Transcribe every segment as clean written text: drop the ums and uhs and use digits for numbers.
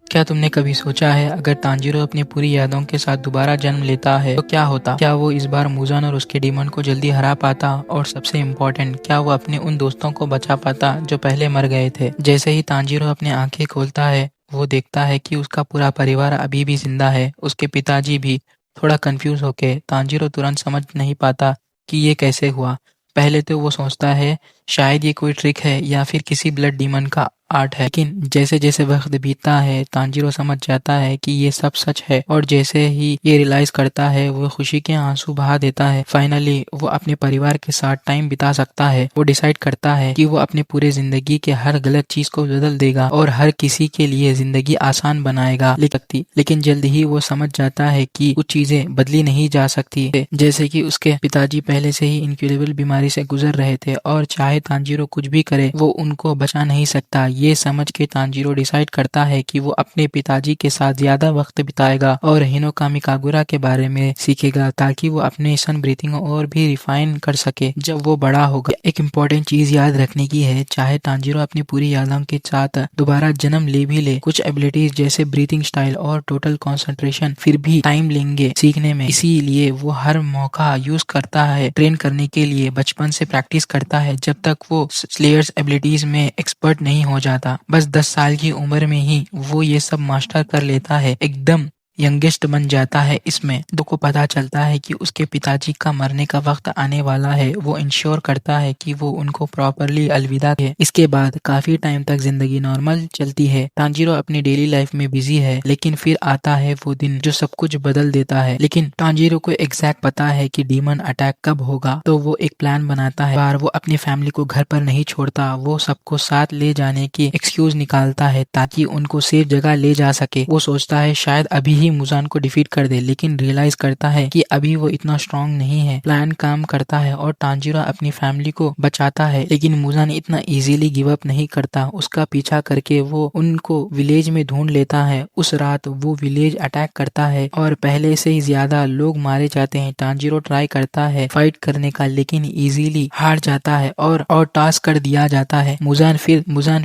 क्या तुमने कभी सोचा है अगर तांजीरो अपनी पूरी यादों के साथ दोबारा जन्म लेता है तो क्या होता? क्या वो इस बार मुजान और उसके डीमन को जल्दी हरा पाता? और सबसे इम्पोर्टेंट, क्या वो अपने उन दोस्तों को बचा पाता जो पहले मर गए थे? जैसे ही तांजीरो अपनी आंखें खोलता है, वो देखता है कि उसका पूरा परिवार अभी भी जिंदा है, उसके पिताजी भी। थोड़ा कंफ्यूज होके तांजीरो तुरंत समझ नहीं पाता कि ये कैसे हुआ। पहले तो वो सोचता है शायद ये कोई ट्रिक है या फिर किसी ब्लड डीमन का आर्ट है, लेकिन जैसे जैसे वक्त बीतता है तांजीरो समझ जाता है कि ये सब सच है, और जैसे ही ये रियलाइज करता है वो खुशी के आंसू बहा देता है। फाइनली वो अपने परिवार के साथ टाइम बिता सकता है। वो डिसाइड करता है कि वो अपने पूरे जिंदगी के हर गलत चीज को बदल देगा और हर किसी के लिए जिंदगी आसान बनाएगा। लेकिन जल्द ही वो समझ जाता है कि कुछ चीजें बदली नहीं जा सकती, जैसे कि उसके पिताजी पहले से ही इनक्यूरेबल बीमारी से गुजर रहे थे और चाहे तांजीरो कुछ भी करे वो उनको बचा नहीं सकता। ये समझ के तांजीरो डिसाइड करता है कि वो अपने पिताजी के साथ ज्यादा वक्त बिताएगा और हिनोकामी कागुरा के बारे में सीखेगा ताकि वो अपने सन ब्रीथिंग और भी रिफाइन कर सके जब वो बड़ा होगा। एक इम्पोर्टेंट चीज याद रखने की है, चाहे तांजीरो अपनी पूरी यादों के साथ दोबारा जन्म ले भी ले, कुछ एबिलिटीज जैसे ब्रीथिंग स्टाइल और टोटल कंसंट्रेशन फिर भी टाइम लेंगे सीखने में। इसीलिए वो हर मौका यूज करता है ट्रेन करने के लिए, बचपन से प्रैक्टिस करता है जब तक वो स्लेयर्स एबिलिटीज में एक्सपर्ट नहीं हो जाता। बस 10 साल की उम्र में ही वो ये सब मास्टर कर लेता है, एकदम यंगेस्ट बन जाता है। इसमें दो को पता चलता है कि उसके पिताजी का मरने का वक्त आने वाला है। वो इंश्योर करता है कि वो उनको प्रॉपरली अलविदा है। इसके बाद काफी टाइम तक जिंदगी नॉर्मल चलती है। तांजीरो अपनी डेली लाइफ में बिजी है, लेकिन फिर आता है वो दिन जो सब कुछ बदल देता है। लेकिन तांजीरो को एग्जैक्ट पता है कि डीमन अटैक कब होगा, तो वो एक प्लान बनाता है। बार वो अपनी फैमिली को घर पर नहीं छोड़ता, वो सबको साथ ले जाने की एक्सक्यूज निकालता है ताकि उनको सेफ जगह ले जा सके। वो सोचता है शायद अभी ही मुजान को डिफीट कर दे, लेकिन रियलाइज करता है कि अभी वो इतना स्ट्रांग नहीं है। प्लान काम करता है और तांजीरो अपनी फैमिली को बचाता है, लेकिन मुजान इतना इजीली गिव अप नहीं करता। उसका पीछा करके वो उनको विलेज में ढूंढ लेता है। उस रात वो विलेज अटैक करता है और पहले से ही ज्यादा लोग मारे जाते हैं। तांजीरो ट्राई करता है फाइट करने का, लेकिन इजीली हार जाता है और टास्क कर दिया जाता है। मुजान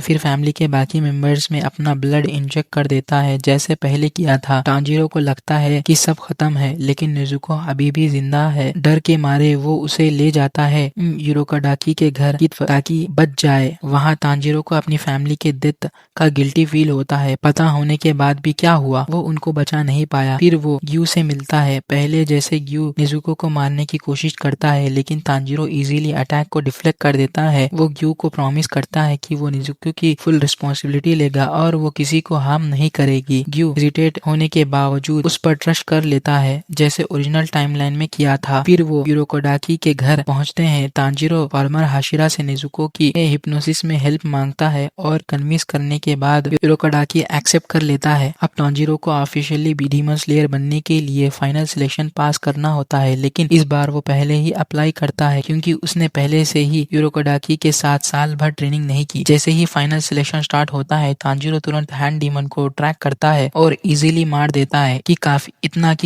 फिर फैमिली के बाकी मेंबर्स में अपना ब्लड इंजेक्ट कर देता है जैसे पहले किया था। तांजीरो को लगता है कि सब खत्म है, लेकिन नेजुको अभी भी जिंदा है। डर के मारे वो उसे ले जाता है यूरोकाडाकी के घर ताकि बच जाए। वहाँ तांजीरो को अपनी फैमिली के डेथ का गिल्टी फील होता है। पता होने के बाद भी क्या हुआ, वो उनको बचा नहीं पाया। फिर वो ग्यू से मिलता है। पहले जैसे ग्यू नेजुको को मारने की कोशिश करता है, लेकिन तांजीरो इजीली अटैक को डिफ्लेक्ट कर देता है। वो ग्यू को प्रॉमिस करता है कि वो नेजुको की फुल रिस्पॉन्सिबिलिटी लेगा और वो किसी को हार्म नहीं करेगी। ग्यू इरिटेट होने के बावजूद उस पर ट्रस्ट कर लेता है जैसे ओरिजिनल टाइमलाइन में किया था। फिर वो यूरोकोडाकी के घर पहुंचते हैं। तांजीरो फार्मर हाशिरा से नेजुको की हिप्नोसिस में हेल्प मांगता है और कन्विंस करने के बाद यूरोकोडाकी एक्सेप्ट कर लेता है। अब तांजीरो को ऑफिशियली डीमन स्लेयर बनने के लिए फाइनल सिलेक्शन पास करना होता है, लेकिन इस बार वो पहले ही अप्लाई करता है क्योंकि उसने पहले से ही यूरोकोडाकी के साथ साल भर ट्रेनिंग नहीं की। जैसे ही फाइनल सिलेक्शन स्टार्ट होता है, तांजीरो तुरंत हैंड डीमन को ट्रैक करता है और इजीली मार देता है कि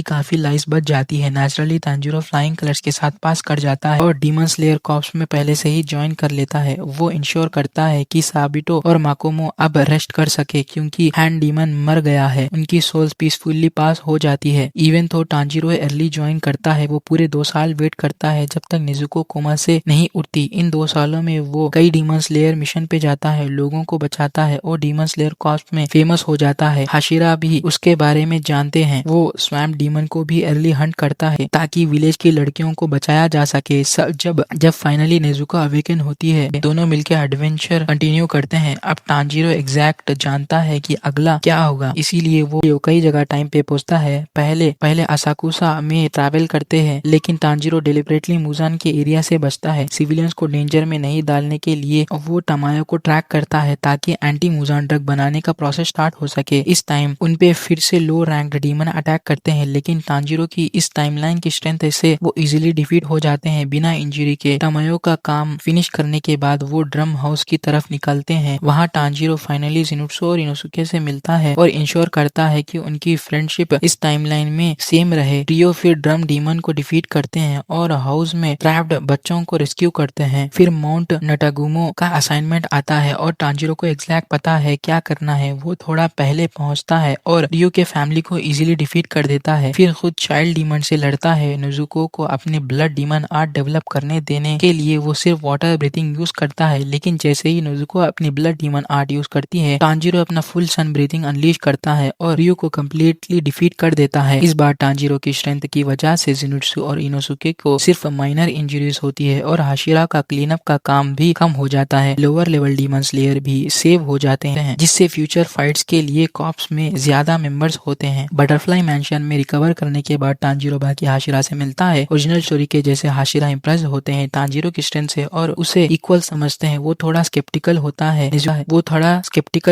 काफी लाइफ बच जाती है। नेचुरली तांजीरो फ्लाइंग कलर्स के साथ पास कर जाता है और डीमन स्लेयर कॉर्प्स में पहले से ही ज्वाइन कर लेता है। वो इंश्योर करता है कि साबिटो और माकोमो अब रेस्ट कर सके क्योंकि हैंड डीमन मर गया है। उनकी सोल्स पीसफुली पास हो जाती है। इवन तो तांजीरो अर्ली ज्वाइन करता है, वो पूरे 2 साल वेट करता है जब तक नेजुको कोमा से नहीं उठती। इन 2 सालों में वो कई डीमन स्लेयर मिशन पे जाता है, लोगों को बचाता है और डीमन स्लेयर कॉर्प्स में फेमस हो जाता है। हाशिरा भी उसके बारे में जानते हैं। वो स्वैम्प डीमन को भी अर्ली हंट करता है ताकि विलेज की लड़कियों को बचाया जा सके। जब फाइनली नेजुको अवेकन होती है, दोनों मिलकर एडवेंचर कंटिन्यू करते हैं। अब तांजीरो एग्जैक्ट जानता है कि अगला क्या होगा, इसीलिए वो कई जगह टाइम पे पहुंचता है। पहले असाकुसा में ट्रैवल करते हैं, लेकिन तांजीरो डिलिबरेटली मुजान के एरिया से बचता है। सिविलियंस को डेंजर में नहीं डालने के लिए वो टमायो को ट्रैक करता है ताकि एंटी मुजान ड्रग बनाने का प्रोसेस स्टार्ट हो सके। इस टाइम उनपे फिर से लो रैंक रैंक्ड डीमन अटैक करते हैं, लेकिन तांजीरो की इस टाइमलाइन की स्ट्रेंथ से वो इजीली डिफीट हो जाते हैं बिना इंजरी के। तमायो का काम फिनिश करने के बाद वो ड्रम हाउस की तरफ निकलते हैं। वहाँ तांजीरो फाइनली ज़ेनित्सु और इनोसुके से मिलता है और इंश्योर करता है कि उनकी फ्रेंडशिप इस टाइमलाइन में सेम रहे। रियो फिर ड्रम डीमन को डिफीट करते हैं और हाउस में ट्रैप्ड बच्चों को रेस्क्यू करते हैं। फिर माउंट नटागुमो का असाइनमेंट आता है और तांजीरो को एग्जैक्ट पता है क्या करना है। वो थोड़ा पहले पहुंचता है और रियो के फैमिली को इजीली डिफीट कर देता है। फिर खुद चाइल्ड डीमन से लड़ता है। नेजुको को अपने ब्लड डीमन आर्ट डेवलप करने देने के लिए वो सिर्फ वाटर ब्रीथिंग यूज करता है, लेकिन जैसे ही नेजुको अपनी ब्लड डीमन आर्ट यूज करती है, तांजीरो अपना फुल सन ब्रीथिंग अनलीश करता है और रियो को कम्प्लीटली डिफीट कर देता है। इस बार तांजीरो की स्ट्रेंथ की वजह से ज़ेनित्सु और इनोसुके को सिर्फ माइनर इंजरीज होती है और हाशिरा का क्लीन अप का काम भी कम हो जाता है। लोअर लेवल डीमन स्लेयर भी सेव हो जाते हैं, जिससे फ्यूचर फाइट्स के लिए कॉप्स में ज्यादा मेंबर्स होते हैं। बटरफ्लाई मैंशन में रिकवर करने के बाद तांजीरो बाकी हाशिरा से मिलता है। ओरिजिनल स्टोरी के जैसे हाशिरा इंप्रेस होते हैं तांजीरो की स्ट्रेंथ से और उसे इक्वल समझते हैं। वो थोड़ा स्केप्टिकल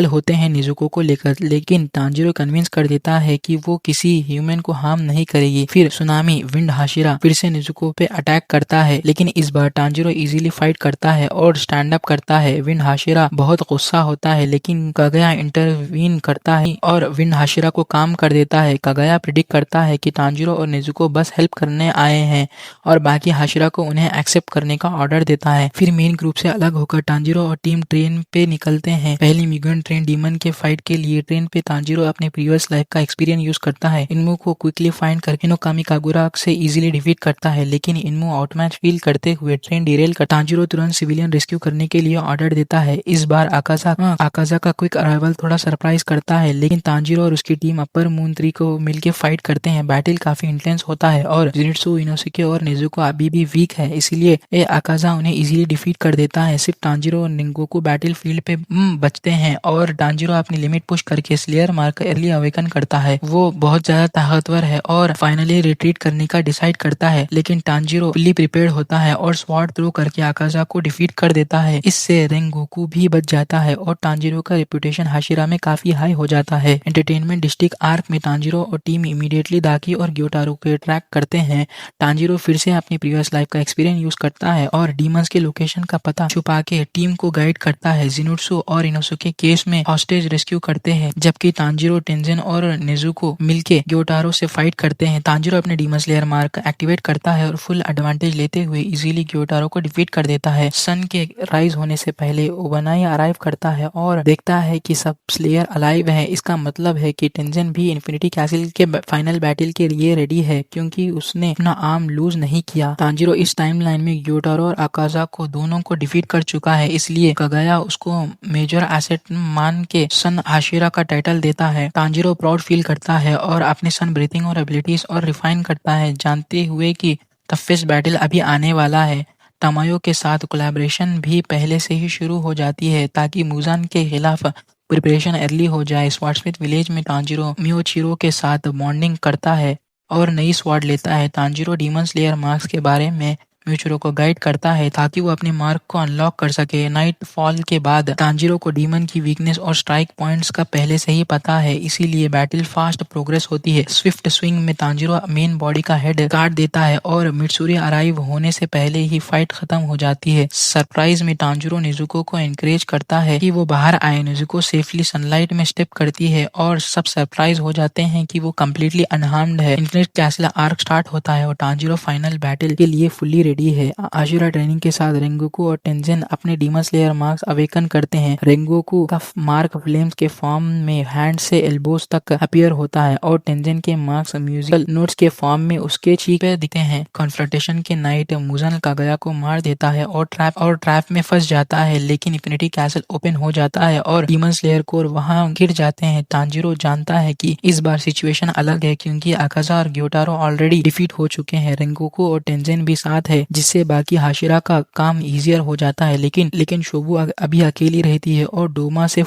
होते हैं निजुको को लेकर, लेकिन तांजीरो कन्विंस कर देता है कि वो किसी ह्यूमन को हार्म नहीं करेगी। फिर सुनामी विंड हाशिरा फिर से निजुको पे अटैक करता है, लेकिन इस बार तांजीरो इजीली फाइट करता है और स्टैंड अप करता है। विंड हाशिरा बहुत गुस्सा होता है, लेकिन कागया इंटरवीन करता है और विंड हाशिरा को काम कर देता है। कागया प्रिडिक्ट करता है कि तांजीरो और नेजुको बस हेल्प करने आए हैं और बाकी हाशिरा को उन्हें एक्सेप्ट करने का ऑर्डर देता है। फिर मेन ग्रुप से अलग होकर तांजीरो और टीम ट्रेन पे निकलते हैं। पहली म्यूगन ट्रेन डीमन के फाइट के लिए ट्रेन पे तांजीरो अपने प्रीवियस लाइफ का एक्सपीरियंस यूज करता है। इनमू को क्विकली फाइंड करके इनोकामी कागुरा से इजीली डिफीट करता है, लेकिन इनमू आउटमैच फील करते हुए ट्रेन डिरेल कर तांजीरो तुरंत सिविलियन रेस्क्यू करने के लिए ऑर्डर देता है। इस बार आकाजा का क्विक अराइवल थोड़ा सरप्राइज करता है, लेकिन तांजीरो और उसकी टीम अपर मून 3 को मिलकर फाइट करते हैं। बैटल काफी इंटेंस होता है और ज़ेनित्सु, इनोसुके और नेजुको अभी भी वीक है, इसलिए आकाजा उन्हें इजीली डिफीट कर देता है। सिर्फ तांजीरो और निंगोकू बैटल फील्ड पे बचते हैं और तांजीरो अपनी लिमिट पुश करके स्लेयर मार्क अर्ली अवेकन करता है। वो बहुत ज्यादा ताकतवर है और फाइनली रिट्रीट करने का डिसाइड करता है, लेकिन तांजीरो फुल्ली प्रिपेयर्ड होता है और स्वॉर्ड थ्रो करके आकाजा को डिफीट कर देता है। इससे रेंगोकू भी बच जाता है और तांजीरो का रेपुटेशन हाशिरा में काफी हाई हो जाता है। एंटरटेनमेंट डिस्ट्रिक्ट आर्क में तांजीरो और टीम इमीडिएटली दाकी और ग्योटारो को ट्रैक करते हैं। तांजीरो फिर से अपनी प्रीवियस लाइफ का एक्सपीरियंस यूज करता है और डीमंस के लोकेशन का पता छुपा के टीम को गाइड करता है। ज़ेनित्सु और इनोसुके केस में हॉस्टेज रेस्क्यू करते हैं, जबकि तांजीरो, टेंजन और नेजुको मिलके ग्योटारो से फाइट करते हैं। तांजीरो अपने डीमन स्लेयर मार्क एक्टिवेट करता है और फुल एडवांटेज लेते हुए इजीली ग्योटारो को डिफीट कर देता है। सन के राइज होने से पहले ओबनाई अराइव करता है और देखता है कि सब स्लेयर अलाइव है। इसका मतलब है कि टेंजन भी इन्फिनिटी कैसल के फाइनल बैटल के लिए रेडी है, क्योंकि उसने अपना आर्म लूज नहीं किया। तांजीरो इस टाइमलाइन में ग्योटारो और आकाजा को दोनों को डिफीट कर चुका है, इसलिए कागया उसको मेजर एसेट मान के सन हाशिरा का टाइटल देता है। तांजीरो प्राउड फील करता है और अपने सन ब्रीथिंग और एबिलिटीज और रिफाइन करता है, जानते हुए कि टफेस्ट बैटल अभी आने वाला है। तमायो के साथ कोलैबोरेशन भी पहले से ही शुरू हो जाती है ताकि मुजान के खिलाफ प्रिपरेशन अर्ली हो जाए। स्वॉर्डस्मिथ विलेज में तांजीरो मियोचिरो के साथ बॉन्डिंग करता है और नई स्वॉर्ड लेता है। तांजीरो डीमन स्लेयर मार्क्स के बारे में म्यूचुरो को गाइड करता है ताकि वो अपने मार्क को अनलॉक कर सके। नाइट फॉल के बाद तांजीरो को डीमन की वीकनेस और स्ट्राइक पॉइंट्स का पहले से ही पता है, इसीलिए बैटल फास्ट प्रोग्रेस होती है। स्विफ्ट स्विंग में तांजीरो मेन बॉडी का हेड काट देता है और मित्सुरी अराइव होने से पहले ही फाइट खत्म हो जाती है। सरप्राइज में तांजीरो नेजुको को एनकरेज करता है कि वो बाहर आए। नेजुको सेफली सनलाइट में स्टेप करती है और सब सरप्राइज हो जाते हैं कि वो कम्प्लीटली अनहार्म्ड है। इन्फिनिट कैसल आर्क स्टार्ट होता है और तांजीरो फाइनल बैटल के लिए फुल्ली रेडी है। हाशिरा ट्रेनिंग के साथ रेंगोकू और टेंजन अपने डीमन स्लेयर मार्क्स अवेकन करते हैं। रेंगोकू का मार्क फ्लेम्स के फॉर्म में हैंड से एल्बोस तक अपीयर होता है और टेंजन के मार्क्स म्यूजिकल नोट्स के फॉर्म में उसके चीक पे दिखते हैं। कॉन्फ्रंटेशन के नाइट मुजान कागया को मार देता है और ट्रैप में फंस जाता है, लेकिन इन्फिनिटी कैसल ओपन हो जाता है और डीमन स्लेयर कोर वहां गिर जाते हैं। तांजीरो जानता है कि इस बार सिचुएशन अलग है, क्योंकि आकाजा और ग्योटारो ऑलरेडी डिफीट हो चुके हैं। रेंगोकू और टेंजन भी साथ है, जिससे बाकी हाशिरा का काम इजियर हो जाता है। लेकिन शोबू अभी अकेली रहती है और डोमा से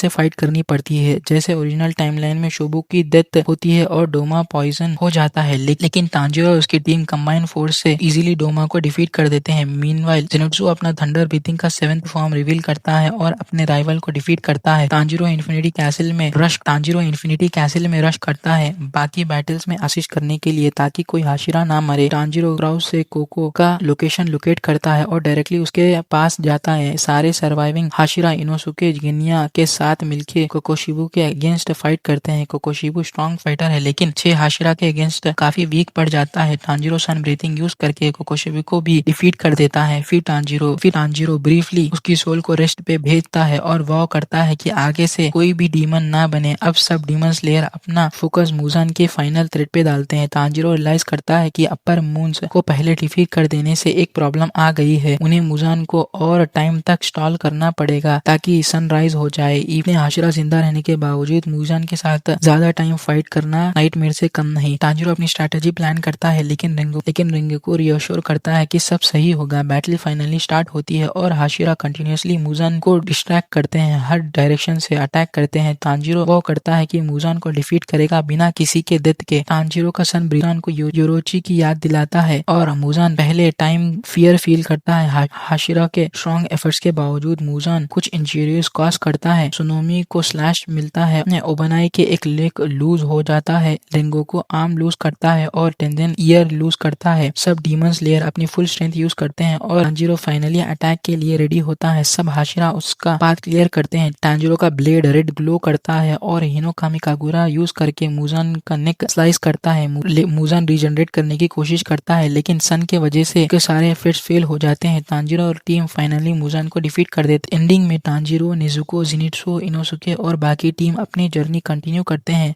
फाइट करनी पड़ती है। जैसे ओरिजिनल टाइमलाइन में शोबू की डेथ होती है और डोमा पॉइजन हो जाता है, लेकिन तांजीरो और उसकी टीम कंबाइंड फोर्स से इजीली डोमा को डिफीट कर देते हैं। मीनवाइल जेनोत्सु अपना थंडर ब्रीथिंग का 7th फॉर्म रिवील करता है और अपने राइवल को डिफीट करता है। तांजीरो इन्फिनिटी कैसल में रश करता है बाकी बैटल्स में असिस्ट करने के लिए ताकि कोई हाशिरा ना मरे। तांजीरो क्राउस से कोको का लोकेशन लोकेट करता है और डायरेक्टली उसके पास जाता है। सारे सर्वाइविंग हाशिरा इनोसुके गिनिया के साथ मिलकर कोकोशिबू के अगेंस्ट फाइट करते हैं। कोकोशिबू स्ट्रॉन्ग फाइटर है लेकिन 6 हाशिरा के अगेंस्ट काफी वीक पड़ जाता है। तांजीरो सन ब्रीथिंग यूज करके कोकोशिबू को भी डिफीट कर देता है। फिर तांजीरो ब्रीफली उसकी सोल को रेस्ट पे भेजता है और वॉ करता है कि आगे से कोई भी डीमन ना बने। अब सब डीमन स्लेयर अपना फोकस मुजान के फाइनल थ्रेट पे डालते हैं। तांजीरो रियलाइज करता है कि अपर मून्स को पहले डिफीट कर देने से एक प्रॉब्लम आ गई है। उन्हें मुजान को और टाइम तक स्टॉल करना पड़ेगा ताकि सनराइज हो जाए। इतने हाशिरा जिंदा रहने के बावजूद मुजान के साथ ज्यादा टाइम फाइट करना नाइटमेयर से कम नहीं। तांजीरो अपनी स्ट्रेटेजी प्लान करता है लेकिन रिंगोकू रियोश्योर करता है कि सब सही होगा। बैटल फाइनली स्टार्ट होती है और हाशिरा कंटिन्यूसली मुजान को डिस्ट्रैक्ट करते हैं, हर डायरेक्शन से अटैक करते हैं। तांजीरो वो करता है कि मुजान को डिफीट करेगा बिना किसी के डेथ के। तांजीरो का सन मुजान को योरोची की याद दिलाता है और मुजान पहले टाइम फियर फील करता है। हाशिरा के स्ट्रॉन्ग एफर्ट्स के बावजूद मुजान कुछ इंजरियस कॉज करता है। सुनोमी को स्लैश मिलता है, ओबनाई के एक लेग लूज हो जाता है, रिंगोकू आर्म लूज करता है और टेंजन ईयर लूज करता है। सब डीमन स्लेयर अपनी फुल स्ट्रेंथ यूज करते हैं और तांजीरो फाइनली अटैक के लिए रेडी होता है। सब हाशिरा उसका पाथ क्लियर करते हैं। तांजीरो का ब्लेड रेड ग्लो करता है और हिनोकामी कागुरा यूज करके मुजान का नेक स्लाइस करता है। मुजान रीजनरेट करने की कोशिश करता है लेकिन सन के वजह से सारे एफर्ट्स फेल हो जाते हैं। तांजीरो और टीम फाइनली मुजान को डिफीट कर देते। एंडिंग में तांजीरो, नेजुको, जिनित्सु, इनोसुके और बाकी टीम अपनी जर्नी कंटिन्यू करते हैं।